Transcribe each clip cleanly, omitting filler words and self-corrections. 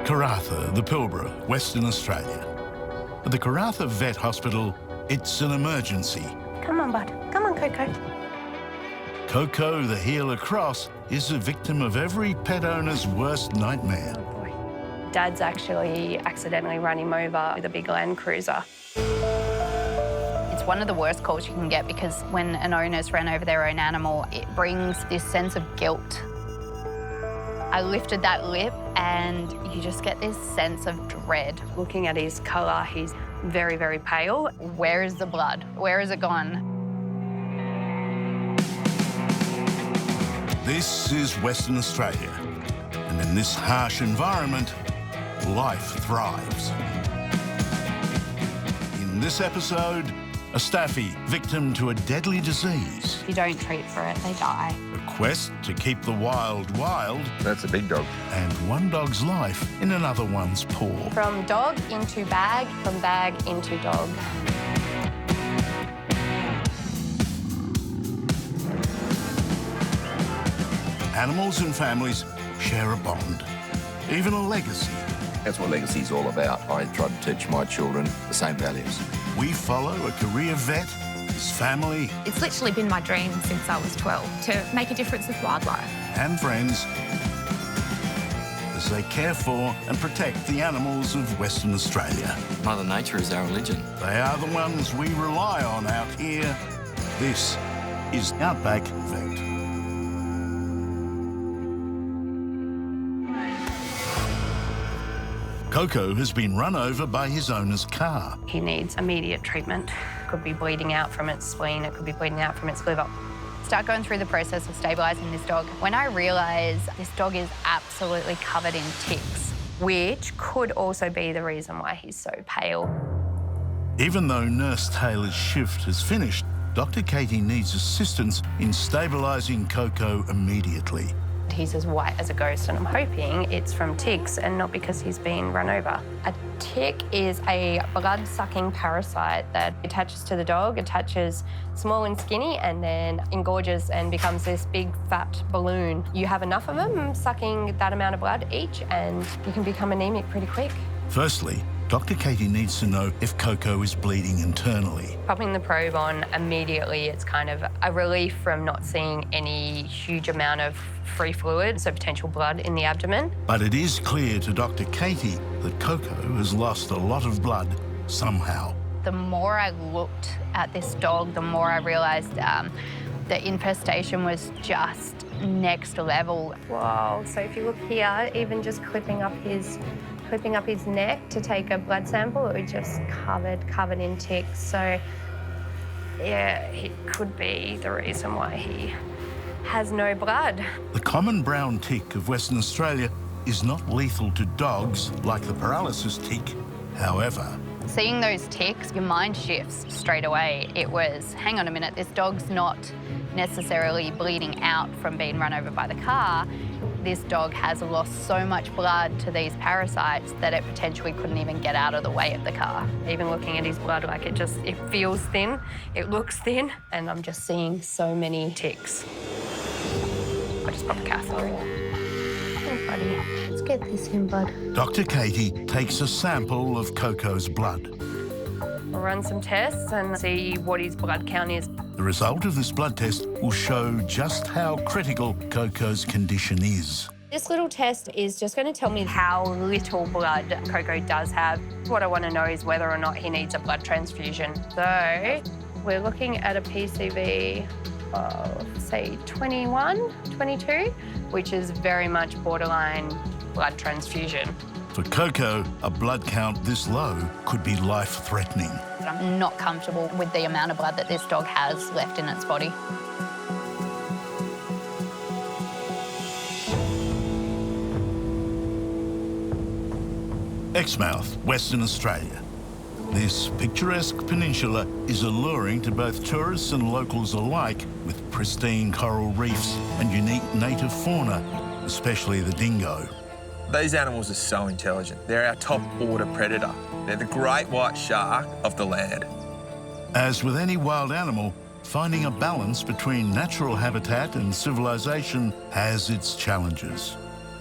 Karratha, the Pilbara, Western Australia. At the Karratha Vet Hospital, it's an emergency. Come on, bud. Come on, Coco. Coco, the heeler cross, is a victim of every pet owner's worst nightmare. Oh, boy. Dad's actually accidentally run him over with a big Land Cruiser. It's one of the worst calls you can get because when an owner's ran over their own animal, it brings this sense of guilt. I lifted that lip and you just get this sense of dread. Looking at his colour, he's very, very pale. Where is the blood? Where is it gone? This is Western Australia, and in this harsh environment, life thrives. In this episode, a staffy victim to a deadly disease. If you don't treat for it, they die. A quest to keep the wild wild. That's a big dog. And one dog's life in another one's paw. From dog into bag, from bag into dog. Animals and families share a bond, even a legacy. That's what legacy is all about. I try to teach my children the same values. We follow a career vet, his family, It's literally been my dream since I was 12 to make a difference with wildlife. and friends as they care for and protect the animals of Western Australia. Mother Nature is our religion. They are the ones we rely on out here. This is Outback Vet. Coco has been run over by his owner's car. He needs immediate treatment. Could be bleeding out from its spleen, it could be bleeding out from its liver. Start going through the process of stabilising this dog. When I realised this dog is absolutely covered in ticks. Which could also be the reason why he's so pale. Even though Nurse Taylor's shift has finished, Dr. Katie needs assistance in stabilising Coco immediately. He's as white as a ghost, and I'm hoping it's from ticks and not because he's been run over. A tick is a blood-sucking parasite that attaches to the dog, attaches small and skinny, and then engorges and becomes this big, fat balloon. You have enough of them sucking that amount of blood each, and you can become anemic pretty quick. Firstly, Dr. Katie needs to know if Coco is bleeding internally. Popping the probe on immediately, it's kind of a relief from not seeing any huge amount of free fluid, so potential blood in the abdomen. But it is clear to Dr. Katie that Coco has lost a lot of blood somehow. The more I looked at this dog, the more I realised the infestation was just next level. Wow, so if you look here, even just clipping up his neck to take a blood sample, it was just covered in ticks. So yeah, it could be the reason why he has no blood. The common brown tick of Western Australia is not lethal to dogs like the paralysis tick. However, seeing those ticks, your mind shifts straight away. It was, hang on a minute, this dog's not necessarily bleeding out from being run over by the car. This dog has lost so much blood to these parasites that it potentially couldn't even get out of the way of the car. Even looking at his blood, like it feels thin, it looks thin, and I'm just seeing so many ticks. I just pop a catheter in. Oh, buddy, let's get this in, bud. Dr. Katie takes a sample of Coco's blood. We'll run some tests and see what his blood count is. The result of this blood test will show just how critical Coco's condition is. This little test is just going to tell me how little blood Coco does have. What I want to know is whether or not he needs a blood transfusion. So we're looking at a PCV of, say, 21, 22, which is very much borderline blood transfusion. For Coco, a blood count this low could be life-threatening. I'm not comfortable with the amount of blood that this dog has left in its body. Exmouth, Western Australia. This picturesque peninsula is alluring to both tourists and locals alike, with pristine coral reefs and unique native fauna, especially the dingo. These animals are so intelligent. They're our top order predator. They're the great white shark of the land. As with any wild animal, finding a balance between natural habitat and civilization has its challenges.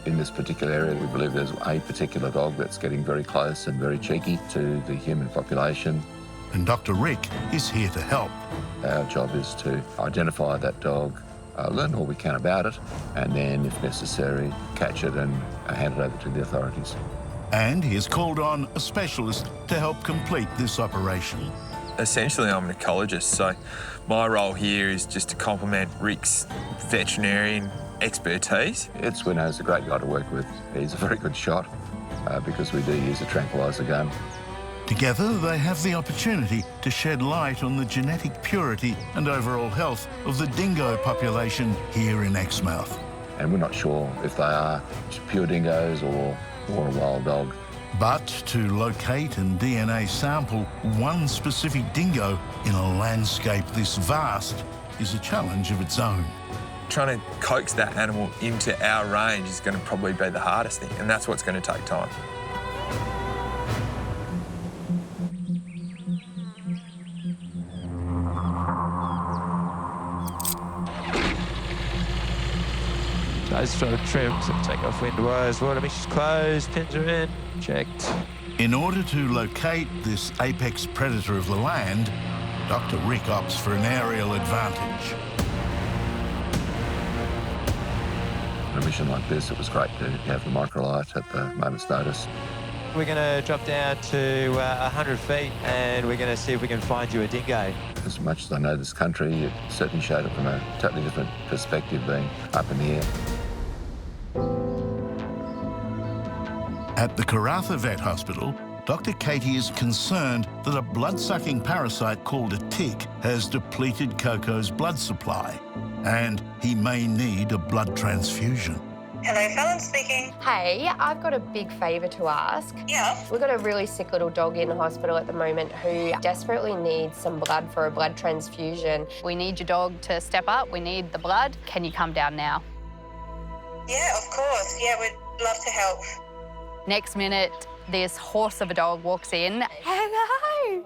In this particular area, we believe there's a particular dog that's getting very close and very cheeky to the human population. And Dr. Rick is here to help. Our job is to identify that dog, learn all we can about it, and then, if necessary, catch it and hand it over to the authorities. And he has called on a specialist to help complete this operation. Essentially, I'm an ecologist, so my role here is just to complement Rick's veterinarian expertise. Edwino's a great guy to work with. He's a very good shot because we do use a tranquilizer gun. Together, they have the opportunity to shed light on the genetic purity and overall health of the dingo population here in Exmouth. And we're not sure if they are pure dingoes or a wild dog. But to locate and DNA sample one specific dingo in a landscape this vast is a challenge of its own. Trying to coax that animal into our range is going to probably be the hardest thing, and that's what's going to take time. Eyes trying to trim, so take off window wires, water mixture's closed, pins are in, checked. In order to locate this apex predator of the land, Dr. Rick opts for an aerial advantage. On a mission like this, it was great to have the microlight at the moment's notice. We're going to drop down to 100 feet and we're going to see if we can find you a dingo. As much as I know this country, it certainly showed it from a totally different perspective, being up in the air. At the Karratha Vet Hospital, Dr. Katie is concerned that a blood-sucking parasite called a tick has depleted Coco's blood supply, and he may need a blood transfusion. Hello, Fallon speaking. Hey, I've got a big favour to ask. Yeah. We've got a really sick little dog in the hospital at the moment who desperately needs some blood for a blood transfusion. We need your dog to step up. We need the blood. Can you come down now? Yeah, of course. Yeah, we'd love to help. Next minute, this horse of a dog walks in. Hello.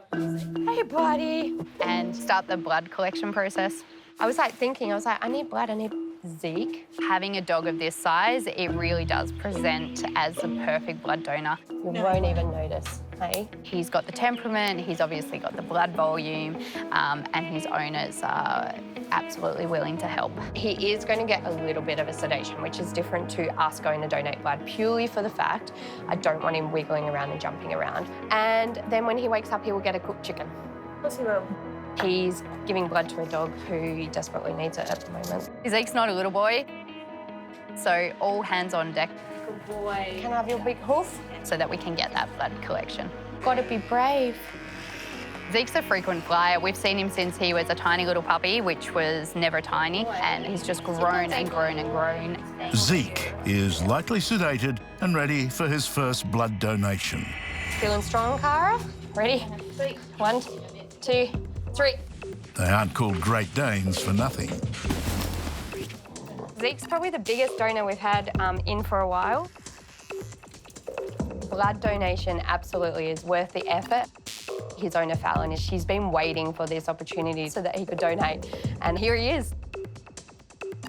Hey, buddy. And start the blood collection process. I was thinking, I need blood, I need Zeke. Having a dog of this size, it really does present as a perfect blood donor. You won't even notice, hey? He's got the temperament, he's obviously got the blood volume, and his owners are absolutely willing to help. He is going to get a little bit of a sedation, which is different to us going to donate blood, purely for the fact I don't want him wiggling around and jumping around. And then when he wakes up, he will get a cooked chicken. Of course he will. He's giving blood to a dog who desperately needs it at the moment. Zeke's not a little boy, so all hands on deck. Good boy. Can I have your big hoof? So that we can get that blood collection. Gotta be brave. Zeke's a frequent flyer. We've seen him since he was a tiny little puppy, which was never tiny, and he's just grown and grown and grown. Zeke is likely sedated and ready for his first blood donation. Feeling strong, Cara? Ready? 1, 2, 3. They aren't called Great Danes for nothing. Zeke's probably the biggest donor we've had in for a while. Blood donation absolutely is worth the effort. His owner, Fallon, she's been waiting for this opportunity so that he could donate, and here he is.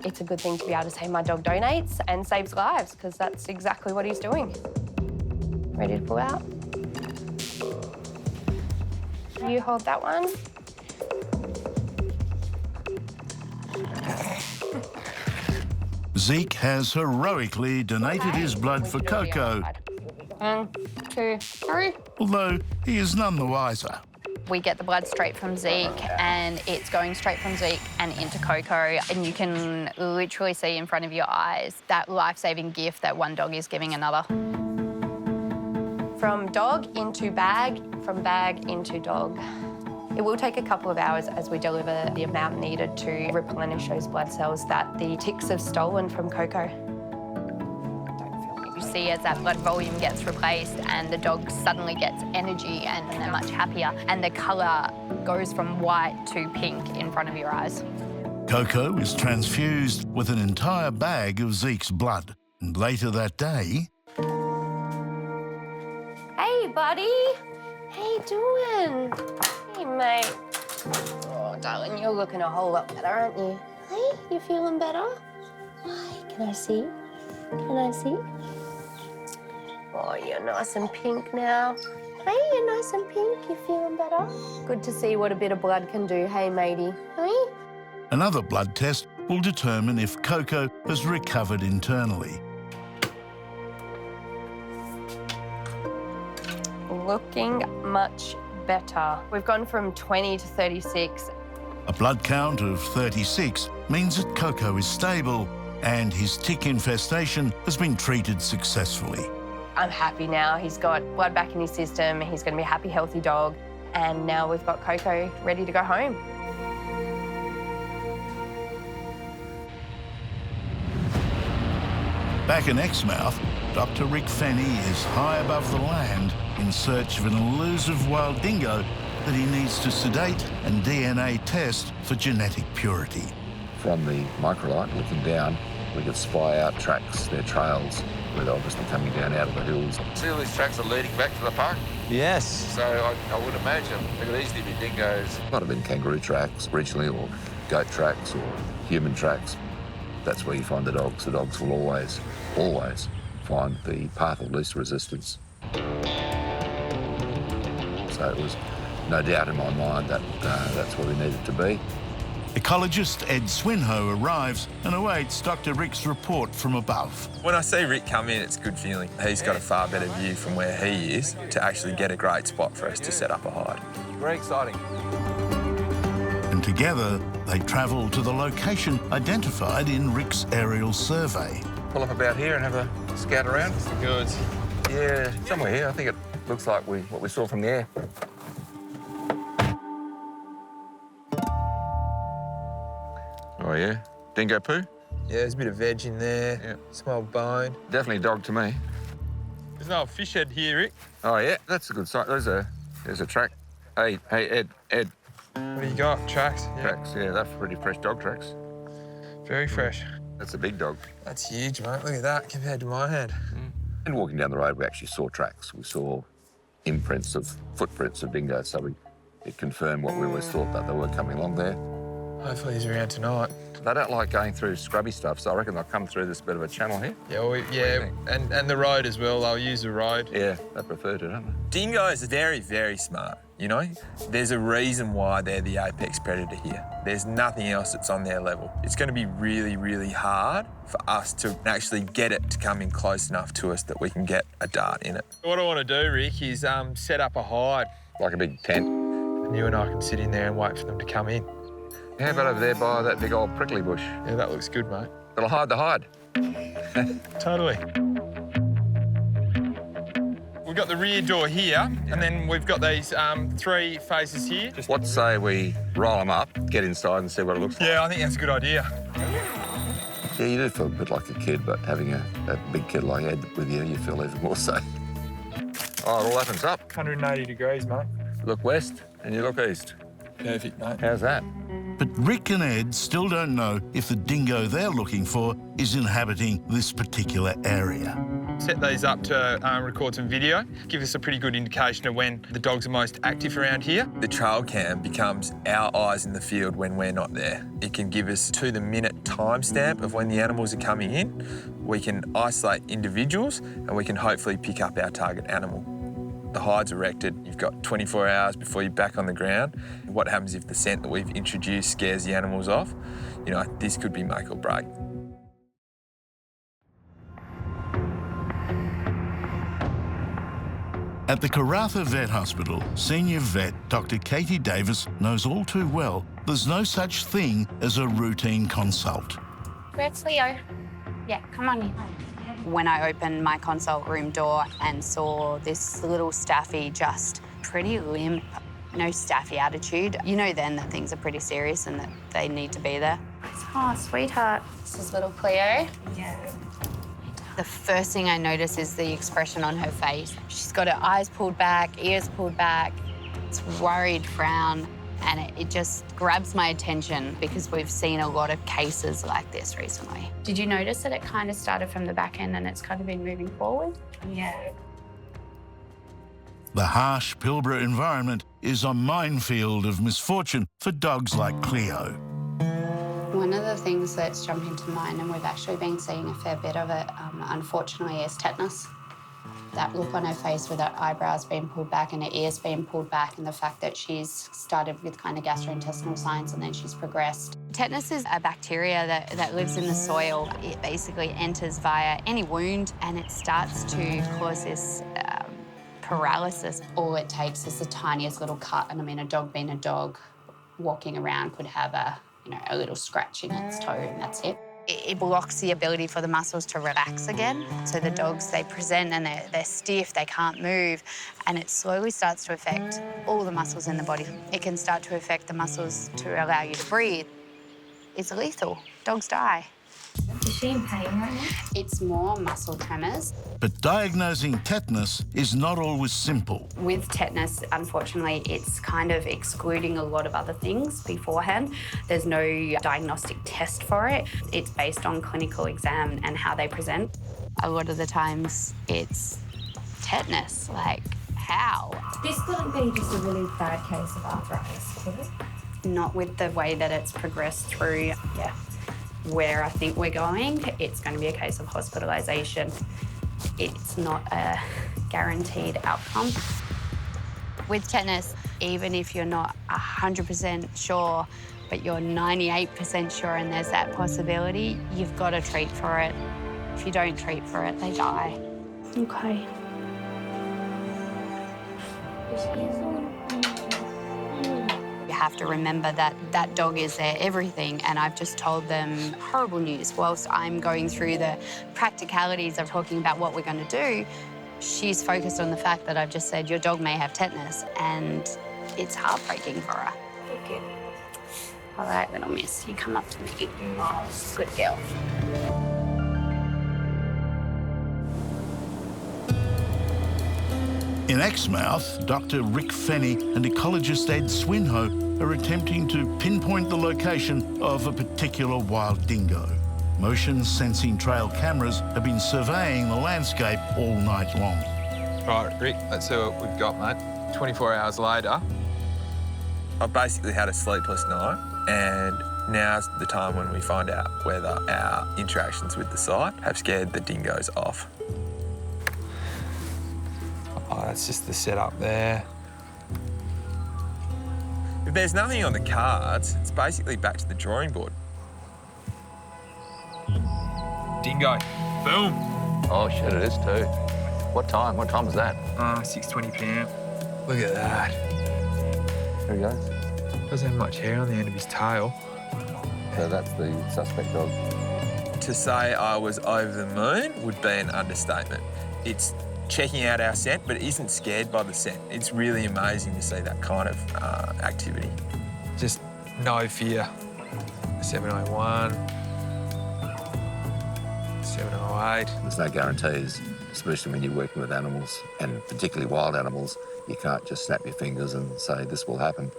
It's a good thing to be able to say my dog donates and saves lives, because that's exactly what he's doing. Ready to pull out? You hold that one. Zeke has heroically donated his blood for Coco, 1, 2, 3. although he is none the wiser. We get the blood straight from Zeke, and it's going straight from Zeke and into Coco, and you can literally see in front of your eyes that life-saving gift that one dog is giving another. From dog into bag, from bag into dog. It will take a couple of hours as we deliver the amount needed to replenish those blood cells that the ticks have stolen from Coco. You see as that blood volume gets replaced and the dog suddenly gets energy and they're much happier, and the colour goes from white to pink in front of your eyes. Coco is transfused with an entire bag of Zeke's blood, and later that day... Hey, buddy. How you doing? Hey, mate. Oh, darling, you're looking a whole lot better, aren't you? Hey, you feeling better? Hi, can I see? Can I see? Oh, you're nice and pink now. Hey, you're nice and pink. You feeling better? Good to see what a bit of blood can do, hey, matey. Hey? Another blood test will determine if Coco has recovered internally. Looking much better. We've gone from 20 to 36. A blood count of 36 means that Coco is stable and his tick infestation has been treated successfully. I'm happy now. He's got blood back in his system. He's going to be a happy, healthy dog. And now we've got Coco ready to go home. Back in Exmouth, Dr. Rick Fenny is high above the land in search of an elusive wild dingo that he needs to sedate and DNA test for genetic purity. From the microlight, looking down, we could spy out tracks, their trails, where they're obviously coming down out of the hills. See all these tracks are leading back to the park? Yes. So I would imagine there could easily be dingoes. Might have been kangaroo tracks originally, or goat tracks, or human tracks. That's where you find the dogs. The dogs will always find the path of least resistance. So it was no doubt in my mind that that's where we needed to be. Ecologist Ed Swinho arrives and awaits Dr. Rick's report from above. When I see Rick come in, it's a good feeling. He's got a far better view from where he is to actually get a great spot for us to set up a hide. Very exciting. And together, they travel to the location identified in Rick's aerial survey. Pull up about here and have a scout around. It's the goods. Yeah, somewhere here. I think it looks like what we saw from the air. Oh, yeah? Dingo poo? Yeah, there's a bit of veg in there. Yeah. Smell bone. Definitely dog to me. There's no fish head here, Rick. Oh, yeah, that's a good sign. There's a track. Hey, Ed. What do you got? Tracks? Yeah. Tracks, yeah, that's pretty fresh dog tracks. Very fresh. That's a big dog. That's huge, mate. Look at that compared to my hand. And walking down the road, we actually saw tracks. We saw footprints of dingoes, so it confirmed what we always thought, that they were coming along there. Hopefully he's around tonight. They don't like going through scrubby stuff, so I reckon they'll come through this bit of a channel here. Yeah, and the road as well. They'll use the road. Yeah, they prefer to, don't they? Dingoes are very, very smart, you know? There's a reason why they're the apex predator here. There's nothing else that's on their level. It's going to be really, really hard for us to actually get it to come in close enough to us that we can get a dart in it. What I want to do, Rick, is set up a hide. Like a big tent. And you and I can sit in there and wait for them to come in. How about over there by that big old prickly bush? Yeah, that looks good, mate. It'll hide the hide. Totally. We've got the rear door here, and then we've got these 3 faces here. What say we roll them up, get inside and see what it looks like? Yeah, I think that's a good idea. Yeah, you do feel a bit like a kid, but having a big kid like Ed with you, you feel even more safe. Oh, it all opens up. 180 degrees, mate. Look west and you look east. Perfect, mate. How's that? But Rick and Ed still don't know if the dingo they're looking for is inhabiting this particular area. Set these up to record some video, give us a pretty good indication of when the dogs are most active around here. The trail cam becomes our eyes in the field when we're not there. It can give us to the minute timestamp of when the animals are coming in. We can isolate individuals and we can hopefully pick up our target animal. The hide's erected, you've got 24 hours before you're back on the ground. What happens if the scent that we've introduced scares the animals off? You know, this could be make or break. At the Karratha Vet Hospital, senior vet Dr. Katie Davis knows all too well there's no such thing as a routine consult. Where's Cleo? Yeah, come on in. When I opened my consult room door and saw this little staffy just pretty limp, no staffy attitude, you know then that things are pretty serious and that they need to be there. Oh, sweetheart. This is little Cleo. Yeah. The first thing I notice is the expression on her face. She's got her eyes pulled back, ears pulled back. It's a worried frown, and it just grabs my attention because we've seen a lot of cases like this recently. Did you notice that it kind of started from the back end and it's kind of been moving forward? Yeah. The harsh Pilbara environment is a minefield of misfortune for dogs like Cleo. One of the things that's jumping to mind, and we've actually been seeing a fair bit of it, unfortunately, is tetanus. That look on her face with her eyebrows being pulled back and her ears being pulled back, and the fact that she's started with kind of gastrointestinal signs and then she's progressed. Tetanus is a bacteria that lives in the soil. It basically enters via any wound and it starts to cause this paralysis. All it takes is the tiniest little cut, and I mean, a dog being a dog, walking around could have a little scratch in its toe and that's it. It blocks the ability for the muscles to relax again. So the dogs, they present and they're stiff, they can't move, and it slowly starts to affect all the muscles in the body. It can start to affect the muscles to allow you to breathe. It's lethal. Dogs die. Is she in pain right now? It's more muscle tremors. But diagnosing tetanus is not always simple. With tetanus, unfortunately, it's kind of excluding a lot of other things beforehand. There's no diagnostic test for it. It's based on clinical exam and how they present. A lot of the times, it's tetanus. Like, how? This couldn't be just a really bad case of arthritis, could it? Not with the way that it's progressed through, where I think we're going. It's going to be a case of hospitalisation. It's not a guaranteed outcome. With tetanus, even if you're not 100% sure, but you're 98% sure and there's that possibility, you've got to treat for it. If you don't treat for it, they die. Okay. You have to remember that that dog is their everything, and I've just told them horrible news. Whilst I'm going through the practicalities of talking about what we're going to do, she's focused on the fact that I've just said your dog may have tetanus, and it's heartbreaking for her. Okay. All right, little miss, you come up to me. Oh, good girl. In Exmouth, Dr. Rick Fenny and ecologist Ed Swinhoe are attempting to pinpoint the location of a particular wild dingo. Motion-sensing trail cameras have been surveying the landscape all night long. Right, Rick, let's see what we've got, mate. 24 hours later, I've basically had a sleepless night, and now's the time when we find out whether our interactions with the site have scared the dingoes off. Oh, that's just the setup there. If there's nothing on the cards, it's basically back to the drawing board. Dingo. Boom. Oh, shit, it is too. What time? What time is that? 6:20 p.m. Look at that. There he goes. Doesn't have much hair on the end of his tail. So that's the suspect dog. To say I was over the moon would be an understatement. It's checking out our scent, but it isn't scared by the scent. It's really amazing to see that kind of activity. Just no fear. 701, 708. There's no guarantees, especially when you're working with animals, and particularly wild animals. You can't just snap your fingers and say this will happen.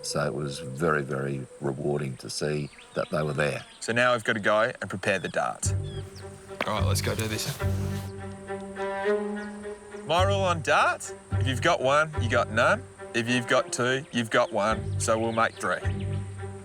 So it was very, very rewarding to see that they were there. So now we've got to go and prepare the darts. All right, let's go do this. My rule on darts, if you've got one, you got none. If you've got two, you've got one. So we'll make three.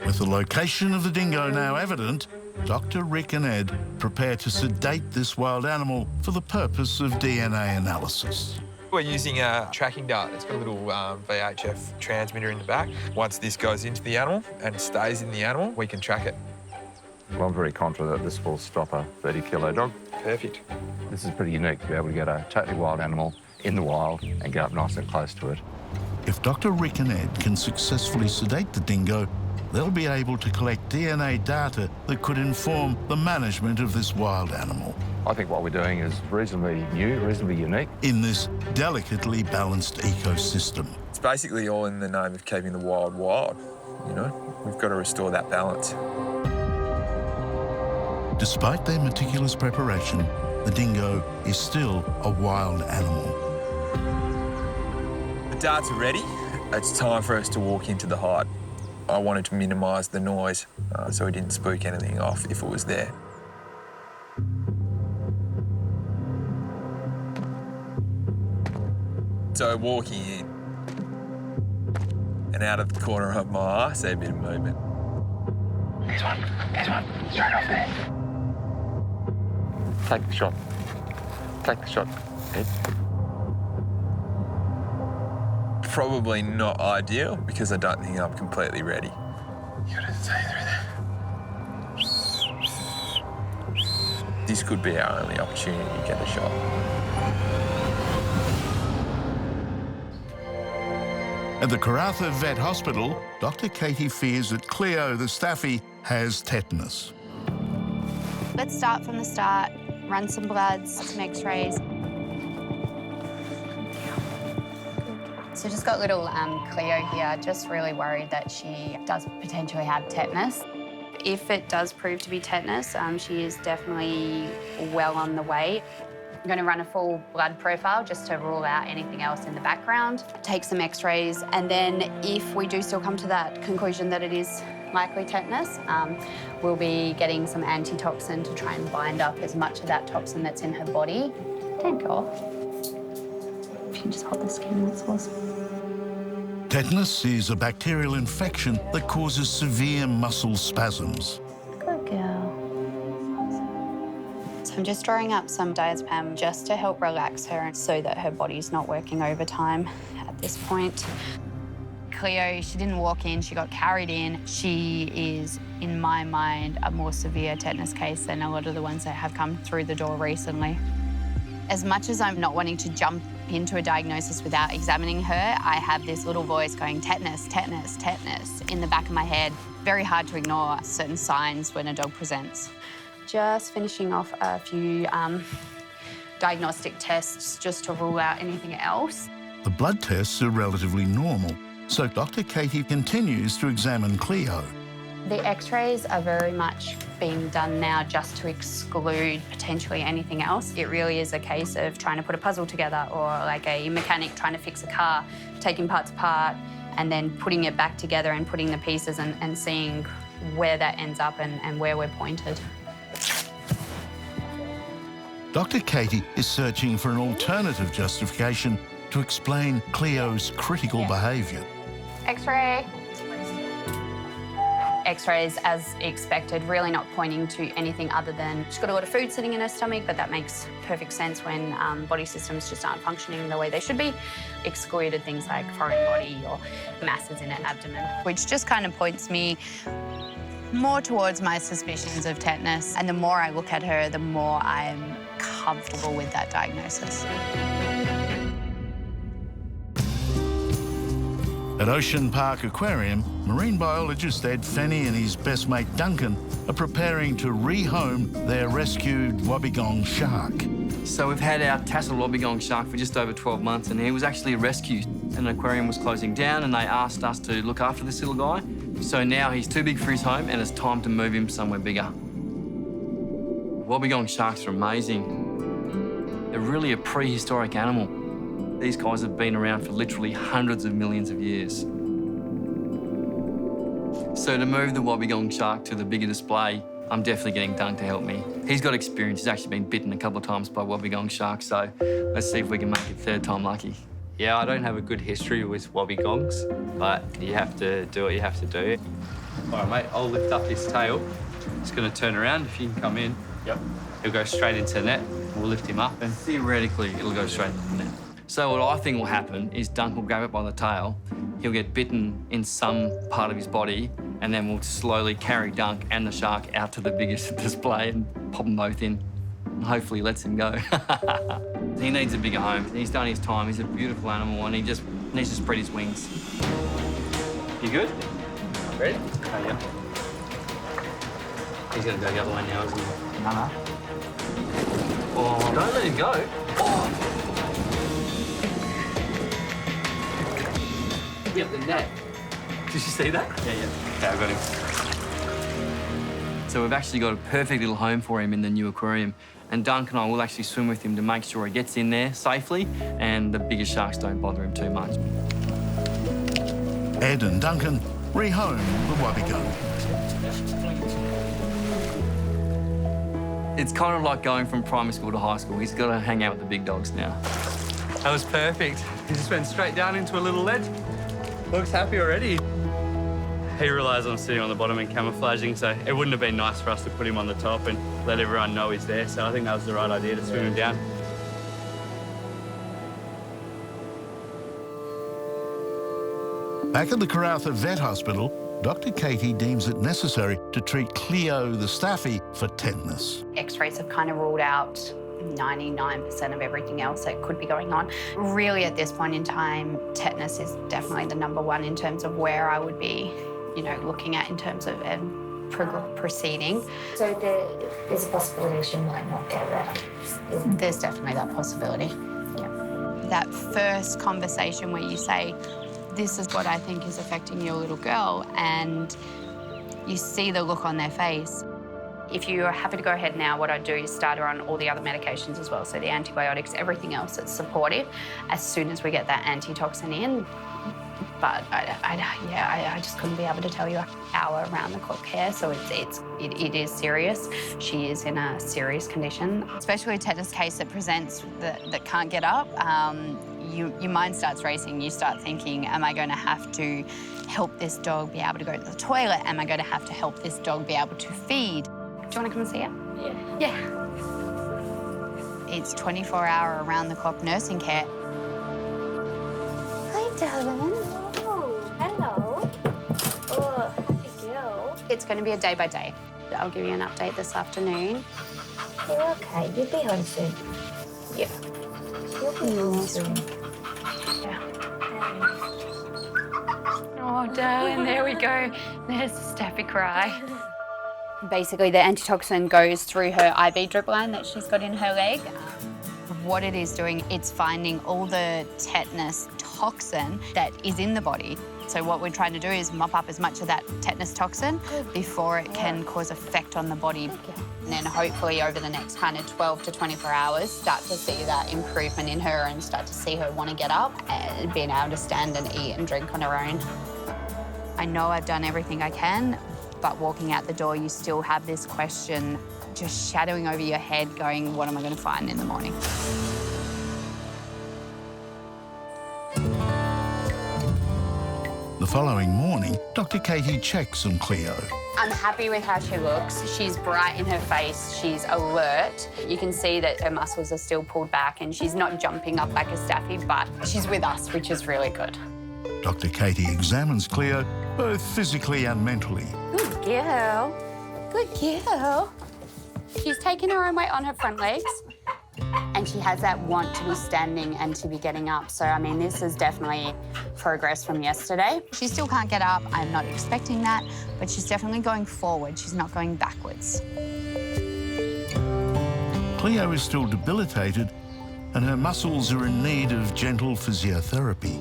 With the location of the dingo now evident, Dr. Rick and Ed prepare to sedate this wild animal for the purpose of DNA analysis. We're using a tracking dart. It's got a little VHF transmitter in the back. Once this goes into the animal and stays in the animal, we can track it. Well, I'm very confident that this will stop a 30-kilo dog. Perfect. This is pretty unique to be able to get a totally wild animal in the wild and get up nice and close to it. If Dr. Rick and Ed can successfully sedate the dingo, they'll be able to collect DNA data that could inform the management of this wild animal. I think what we're doing is reasonably new, reasonably unique. In this delicately balanced ecosystem. It's basically all in the name of keeping the wild wild, you know? We've got to restore that balance. Despite their meticulous preparation, the dingo is still a wild animal. The darts are ready. It's time for us to walk into the hide. I wanted to minimise the noise so we didn't spook anything off if it was there. So walking in, and out of the corner of my eye, I see a bit of movement. There's one. Straight off there. Take the shot. Take the shot, Ed. Probably not ideal because I don't think I'm completely ready. You gotta stay through there. This could be our only opportunity to get a shot. At the Karratha Vet Hospital, Dr. Katie fears that Cleo, the staffy, has tetanus. Let's start from the start, run some bloods, some x-rays. So just got little Cleo here, just really worried that she does potentially have tetanus. If it does prove to be tetanus, she is definitely well on the way. I'm going to run a full blood profile just to rule out anything else in the background, take some x-rays, and then if we do still come to that conclusion that it is likely tetanus, we'll be getting some antitoxin to try and bind up as much of that toxin that's in her body. Dingo. If you can just hold the skin, that's awesome. Tetanus is a bacterial infection that causes severe muscle spasms. Good girl. So I'm just drawing up some diazepam just to help relax her so that her body's not working overtime at this point. Cleo, she didn't walk in, she got carried in. She is, in my mind, a more severe tetanus case than a lot of the ones that have come through the door recently. As much as I'm not wanting to jump into a diagnosis without examining her, I have this little voice going, tetanus, tetanus, tetanus, in the back of my head. Very hard to ignore certain signs when a dog presents. Just finishing off a few diagnostic tests just to rule out anything else. The blood tests are relatively normal, so Dr. Katie continues to examine Cleo. The x-rays are very much being done now just to exclude potentially anything else. It really is a case of trying to put a puzzle together, or like a mechanic trying to fix a car, taking parts apart and then putting it back together and putting the pieces and seeing where that ends up and where we're pointed. Dr. Katie is searching for an alternative justification to explain Cleo's critical behaviour. X-ray. X-rays, as expected, really not pointing to anything other than she's got a lot of food sitting in her stomach, but that makes perfect sense when body systems just aren't functioning the way they should be. Excluded things like foreign body or masses in her abdomen, which just kind of points me more towards my suspicions of tetanus. And the more I look at her, the more I'm comfortable with that diagnosis. At Ocean Park Aquarium, marine biologist Ed Fenny and his best mate Duncan are preparing to rehome their rescued wobbegong shark. So we've had our tasseled wobbegong shark for just over 12 months, and he was actually rescued. An aquarium was closing down and they asked us to look after this little guy. So now he's too big for his home and it's time to move him somewhere bigger. Wobbegong sharks are amazing. They're really a prehistoric animal. These guys have been around for literally hundreds of millions of years. So to move the wobbegong shark to the bigger display, I'm definitely getting Dunk to help me. He's got experience. He's actually been bitten a couple of times by wobbegong sharks, so let's see if we can make it third time lucky. Yeah, I don't have a good history with wobbegongs, but you have to do what you have to do. All right, mate, I'll lift up his tail. It's going to turn around. If you can come in, yep. He'll go straight into the net. We'll lift him up and theoretically, it'll go straight into the net. So what I think will happen is Dunk will grab it by the tail, he'll get bitten in some part of his body, and then we'll slowly carry Dunk and the shark out to the biggest display and pop them both in. And hopefully lets him go. He needs a bigger home. He's done his time. He's a beautiful animal and he just needs to spread his wings. You good? Ready? Oh, yeah. He's going to go the other way now, isn't he? No. Oh, don't let him go. Oh. Yep, the net. Did you see that? Yeah. Okay, I got him. So we've actually got a perfect little home for him in the new aquarium. And Dunk and I will actually swim with him to make sure he gets in there safely and the bigger sharks don't bother him too much. Ed and Duncan rehome the wobbegong. It's kind of like going from primary school to high school. He's got to hang out with the big dogs now. That was perfect. He just went straight down into a little ledge. Looks happy already. He relies on sitting on the bottom and camouflaging, so it wouldn't have been nice for us to put him on the top and let everyone know he's there. So I think that was the right idea to swim him down. Back at the Karratha Vet Hospital, Dr. Katie deems it necessary to treat Cleo the staffy for tetanus. X-rays have kind of ruled out 99% of everything else that could be going on. Really, at this point in time, tetanus is definitely the #1 in terms of where I would be, looking at in terms of proceeding. So there's a possibility she might not get that. There's definitely that possibility. Yeah. That first conversation where you say, "This is what I think is affecting your little girl," and you see the look on their face. If you are happy to go ahead now, what I do is start her on all the other medications as well, so the antibiotics, everything else that's supportive, as soon as we get that antitoxin in. But I just couldn't be able to tell you our around-the-clock care, so it is serious. She is in a serious condition. Especially a tetanus case that presents that can't get up, your mind starts racing. You start thinking, am I going to have to help this dog be able to go to the toilet? Am I going to have to help this dog be able to feed? Do you want to come and see her? Yeah. It's 24-hour around-the-clock nursing care. Hi, darling. Oh, hello. Oh, happy girl. It's going to be a day by day. I'll give you an update this afternoon. You're okay. You'll be home soon. Yeah. You'll be home soon. Yeah. Oh, darling, there we go. There's the staffy cry. Basically, the antitoxin goes through her IV drip line that she's got in her leg. What it is doing, it's finding all the tetanus toxin that is in the body. So what we're trying to do is mop up as much of that tetanus toxin before it can cause effect on the body. And then hopefully over the next kind of 12 to 24 hours, start to see that improvement in her and start to see her want to get up and being able to stand and eat and drink on her own. I know I've done everything I can, but walking out the door, you still have this question just shadowing over your head going, what am I going to find in the morning? The following morning, Dr. Katie checks on Cleo. I'm happy with how she looks. She's bright in her face. She's alert. You can see that her muscles are still pulled back and she's not jumping up like a staffy, but she's with us, which is really good. Dr. Katie examines Cleo both physically and mentally. Good girl. Good girl. She's taking her own weight on her front legs and she has that want to be standing and to be getting up. So, I mean, this is definitely progress from yesterday. She still can't get up. I'm not expecting that, but she's definitely going forward. She's not going backwards. Cleo is still debilitated and her muscles are in need of gentle physiotherapy.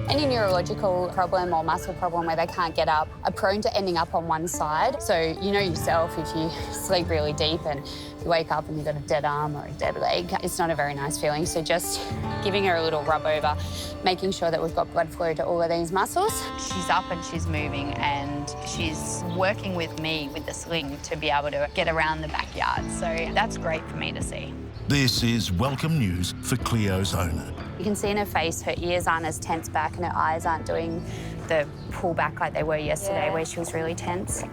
Any neurological problem or muscle problem where they can't get up are prone to ending up on one side. So you know yourself, if you sleep really deep and you wake up and you've got a dead arm or a dead leg, it's not a very nice feeling. So just giving her a little rub over, making sure that we've got blood flow to all of these muscles. She's up and she's moving and she's working with me with the sling to be able to get around the backyard. So that's great for me to see. This is welcome news for Cleo's owner. You can see in her face, her ears aren't as tense back and her eyes aren't doing the pull back like they were yesterday where she was really tense.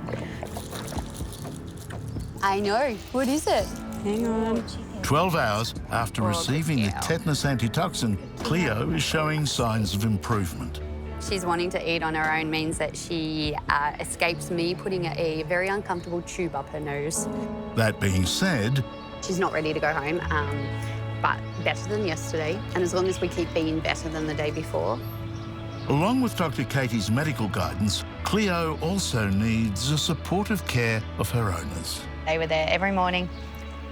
I know. What is it? Hang on. 12 hours after receiving the tetanus antitoxin, Cleo is showing signs of improvement. She's wanting to eat on her own means that she escapes me putting a very uncomfortable tube up her nose. That being said, she's not ready to go home, but better than yesterday. And as long as we keep being better than the day before. Along with Dr. Katie's medical guidance, Cleo also needs the supportive care of her owners. They were there every morning,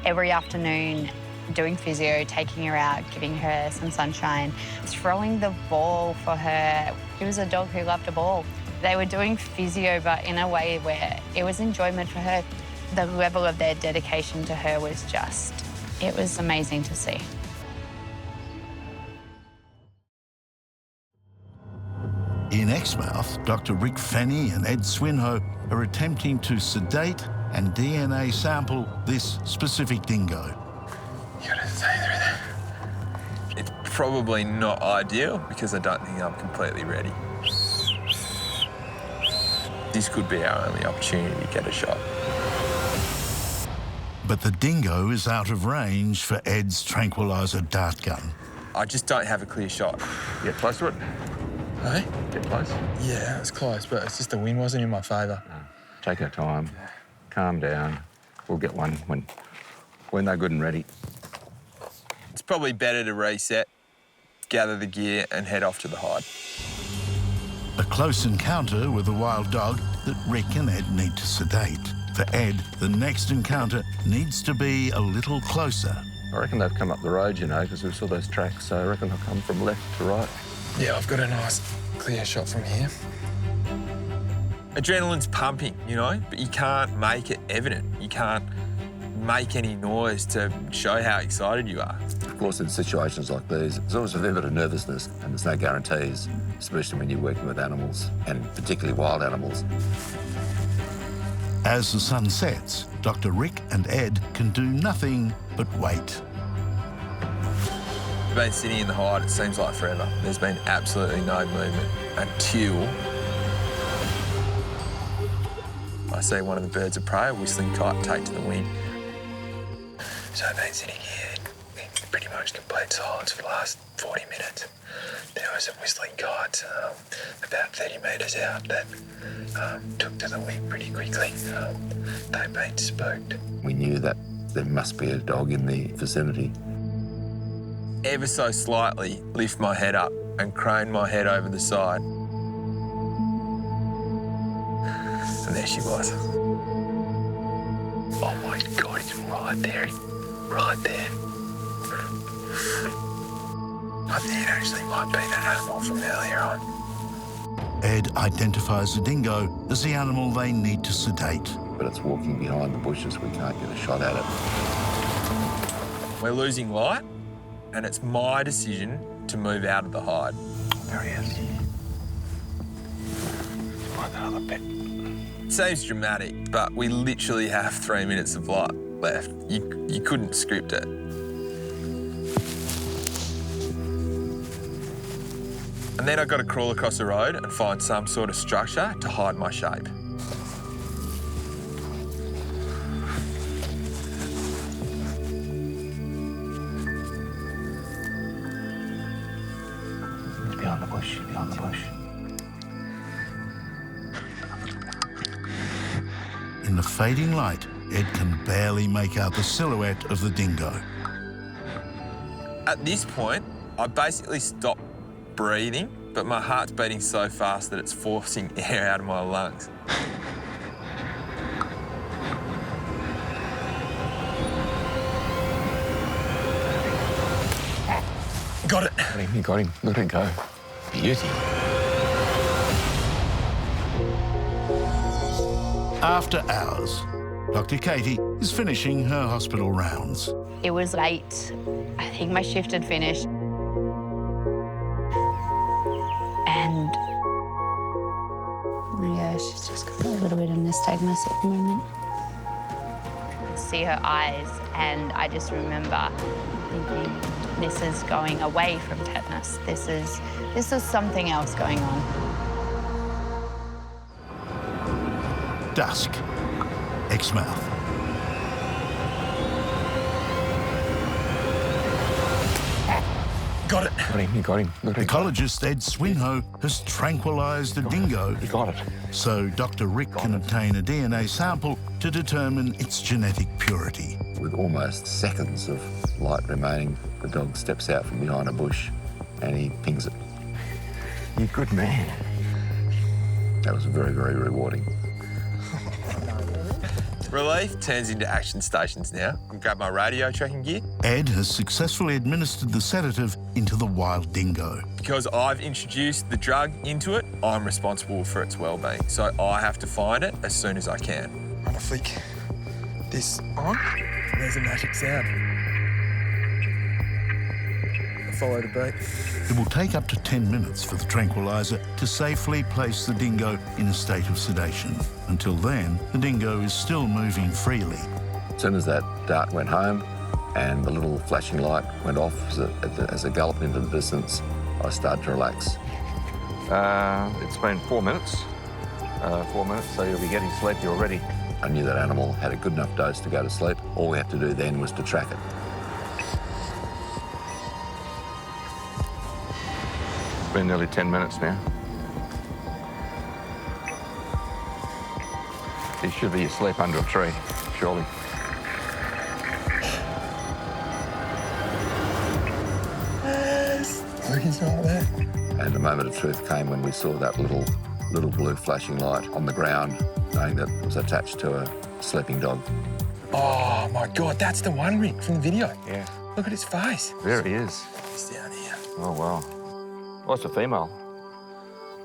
every afternoon, doing physio, taking her out, giving her some sunshine, throwing the ball for her. She was a dog who loved a ball. They were doing physio, but in a way where it was enjoyment for her. The level of their dedication to her was just, it was amazing to see. In Exmouth, Dr. Rick Fenny and Ed Swinhoe are attempting to sedate and DNA sample this specific dingo. You gotta stay through that. It's probably not ideal because I don't think I'm completely ready. This could be our only opportunity to get a shot. But the dingo is out of range for Ed's tranquilizer dart gun. I just don't have a clear shot. Get close to it. Hey? Get close. Yeah, it's close, but it's just the wind wasn't in my favour. Take our time, calm down. We'll get one when they're good and ready. It's probably better to reset, gather the gear and head off to the hide. A close encounter with a wild dog that Rick and Ed need to sedate. For Ed, the next encounter needs to be a little closer. I reckon they've come up the road, you know, because we saw those tracks, so I reckon they'll come from left to right. Yeah, I've got a nice clear shot from here. Adrenaline's pumping, you know, but you can't make it evident. You can't make any noise to show how excited you are. Of course, in situations like these, there's always a fair bit of nervousness, and there's no guarantees, especially when you're working with animals, and particularly wild animals. As the sun sets, Dr. Rick and Ed can do nothing but wait. We've been sitting in the hide, it seems like forever. There's been absolutely no movement until I see one of the birds of prey, a whistling kite, take to the wing. So I've been sitting here in pretty much complete silence for the last 40 minutes. There was a whistling kite about 30 metres out that took to the wing pretty quickly. They've been spooked. We knew that there must be a dog in the vicinity. Ever so slightly lift my head up and crane my head over the side. And there she was. Oh my God, he's right there. Right there. I think it actually might be that animal from earlier on. Ed identifies the dingo as the animal they need to sedate. But it's walking behind the bushes. We can't get a shot at it. We're losing light, and it's my decision to move out of the hide. There he is. Find that other bit. It seems dramatic, but we literally have 3 minutes of light left. You couldn't script it. And then I've got to crawl across the road and find some sort of structure to hide my shape. Behind the bush, behind the bush. In the fading light, Ed can barely make out the silhouette of the dingo. At this point, I basically stopped breathing, but my heart's beating so fast that it's forcing air out of my lungs. Got it. You got him. Let it go. Beauty. After hours, Dr. Katie is finishing her hospital rounds. It was late. I think my shift had finished. And yeah, she's just got a little bit of nystagmus at the moment. See her eyes, and I just remember thinking, this is going away from tetanus. This is something else going on. Dusk, Exmouth. Got it. You got him. Let it go. Ecologist Ed Swinho has tranquilized the dingo. You got it. So Dr. Rick can obtain a DNA sample to determine its genetic purity. With almost seconds of light remaining, the dog steps out from behind a bush and he pings it. You good man. That was very, very rewarding. Relief turns into action stations now. I'll grab my radio tracking gear. Ed has successfully administered the sedative into the wild dingo. Because I've introduced the drug into it, I'm responsible for its well-being. So I have to find it as soon as I can. I'm gonna flick this on. There's a magic sound. I followed a beat. It will take up to 10 minutes for the tranquilizer to safely place the dingo in a state of sedation. Until then, the dingo is still moving freely. As soon as that dart went home and the little flashing light went off as it galloped into the distance, I started to relax. It's been 4 minutes. 4 minutes, so you'll be getting sleepy already. I knew that animal had a good enough dose to go to sleep. All we had to do then was to track it. It's been nearly 10 minutes now. He should be asleep under a tree, surely. He's not there. And the moment of truth came when we saw that little blue flashing light on the ground, knowing that it was attached to a sleeping dog. Oh my God, that's the one, Rick, from the video. Yeah. Look at his face. There he is. He's down here. Oh, wow. Well, it's a female.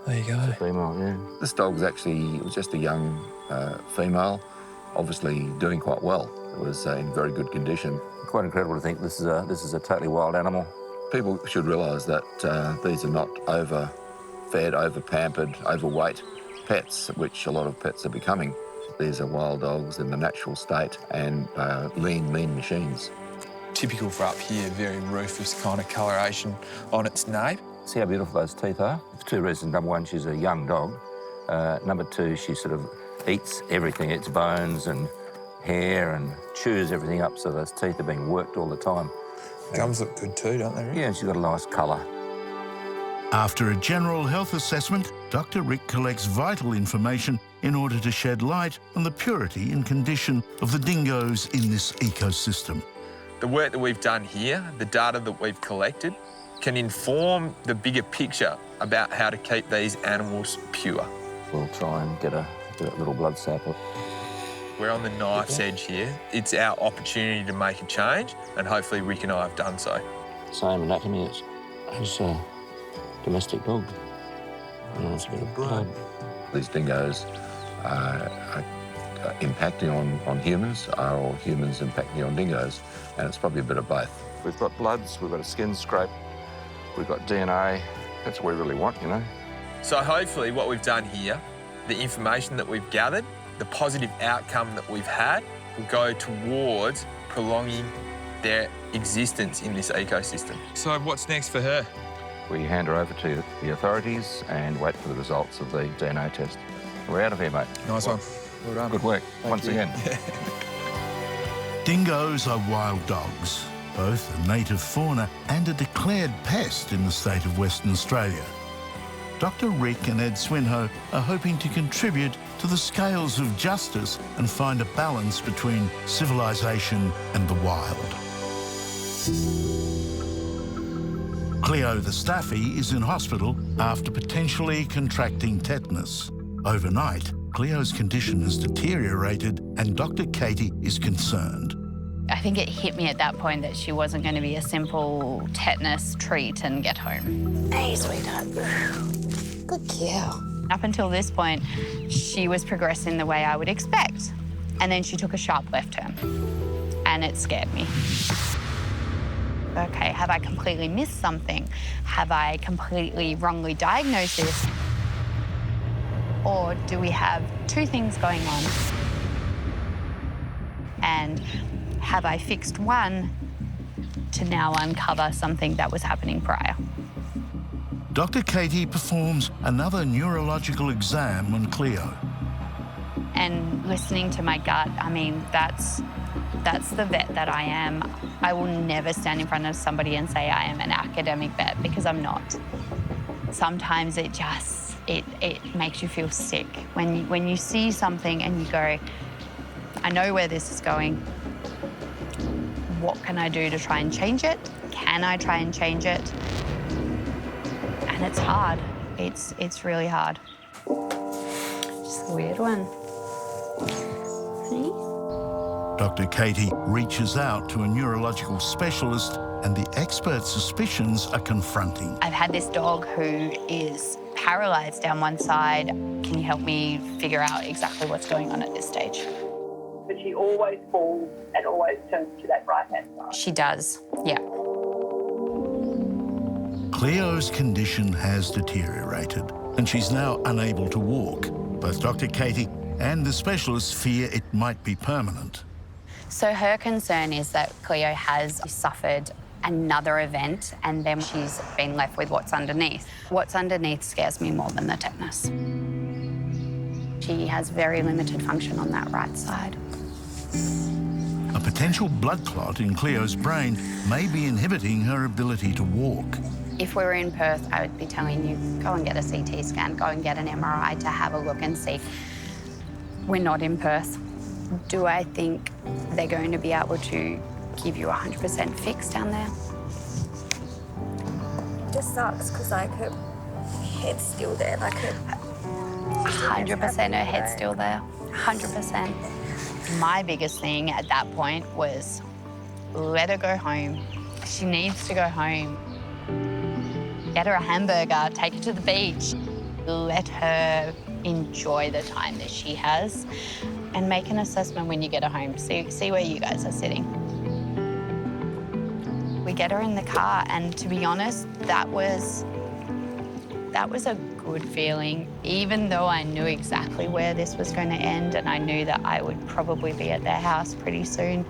There you go. It's a female, yeah. This dog was actually, it was just a young female, obviously doing quite well. It was in very good condition. Quite incredible to think this is a totally wild animal. People should realise that these are not overfed, over-pampered, overweight pets, which a lot of pets are becoming. These are wild dogs in the natural state and lean, mean machines. Typical for up here, very rufous kind of coloration on its nape. See how beautiful those teeth are? For two reasons. Number one, she's a young dog. Number two, she sort of eats everything, eats bones and hair and chews everything up, so those teeth are being worked all the time. Gums look good too, don't they, Rick? Yeah, and she's got a nice colour. After a general health assessment, Dr. Rick collects vital information in order to shed light on the purity and condition of the dingoes in this ecosystem. The work that we've done here, the data that we've collected, can inform the bigger picture about how to keep these animals pure. We'll try and get a little blood sample. We're on the knife's edge here. It's our opportunity to make a change, and hopefully Rick and I have done so. Same anatomy as a domestic dog. It's a bit of blood. These dingoes are impacting on humans, or humans impacting on dingoes, and it's probably a bit of both. We've got bloods, we've got a skin scrape, we've got DNA. That's what we really want, you know. So hopefully what we've done here, the information that we've gathered, the positive outcome that we've had will go towards prolonging their existence in this ecosystem. So what's next for her? We hand her over to the authorities and wait for the results of the DNA test. We're out of here, mate. Nice one. Well done. Good work, once again. Dingoes are wild dogs, both a native fauna and a declared pest in the state of Western Australia. Dr. Rick and Ed Swinhoe are hoping to contribute to the scales of justice and find a balance between civilization and the wild. Cleo the staffy is in hospital after potentially contracting tetanus. Overnight, Cleo's condition has deteriorated and Dr. Katie is concerned. I think it hit me at that point that she wasn't going to be a simple tetanus treat and get home. Hey, sweetheart. Good girl. Up until this point, she was progressing the way I would expect. And then she took a sharp left turn. And it scared me. Okay, have I completely missed something? Have I completely wrongly diagnosed this? Or do we have two things going on? And have I fixed one to now uncover something that was happening prior? Dr. Katie performs another neurological exam on Cleo. And listening to my gut, I mean, that's the vet that I am. I will never stand in front of somebody and say I am an academic vet, because I'm not. Sometimes it makes you feel sick. When you see something and you go, I know where this is going. What can I do to try and change it? Can I try and change it? And it's hard. It's really hard. Just a weird one. See? Dr. Katie reaches out to a neurological specialist and the expert suspicions are confronting. I've had this dog who is paralysed down one side. Can you help me figure out exactly what's going on at this stage? But she always falls and always turns to that right-hand side. She does, yeah. Cleo's condition has deteriorated and she's now unable to walk. Both Dr. Katie and the specialists fear it might be permanent. So her concern is that Cleo has suffered another event and then she's been left with what's underneath. What's underneath scares me more than the tetanus. She has very limited function on that right side. A potential blood clot in Cleo's brain may be inhibiting her ability to walk. If we were in Perth, I would be telling you, go and get a CT scan, go and get an MRI to have a look and see. We're not in Perth. Do I think they're going to be able to give you 100% fix down there? It just sucks because like her head's still there, like her 100% her head's still there, 100%. My biggest thing at that point was let her go home. She needs to go home. Get her a hamburger, take her to the beach. Let her enjoy the time that she has and make an assessment when you get her home. See where you guys are sitting. We get her in the car, and to be honest, that was a good feeling, even though I knew exactly where this was going to end and I knew that I would probably be at their house pretty soon.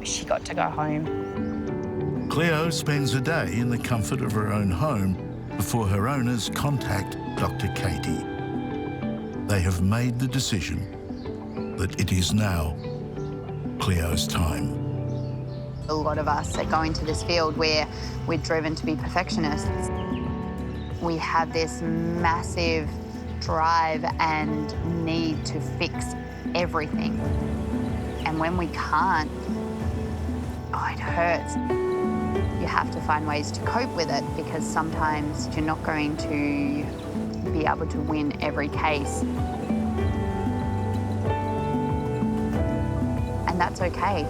She got to go home. Cleo spends a day in the comfort of her own home before her owners contact Dr. Katie. They have made the decision that it is now Cleo's time. A lot of us are going to this field where we're driven to be perfectionists. We have this massive drive and need to fix everything. And when we can't, oh, it hurts. You have to find ways to cope with it because sometimes you're not going to be able to win every case. And that's okay.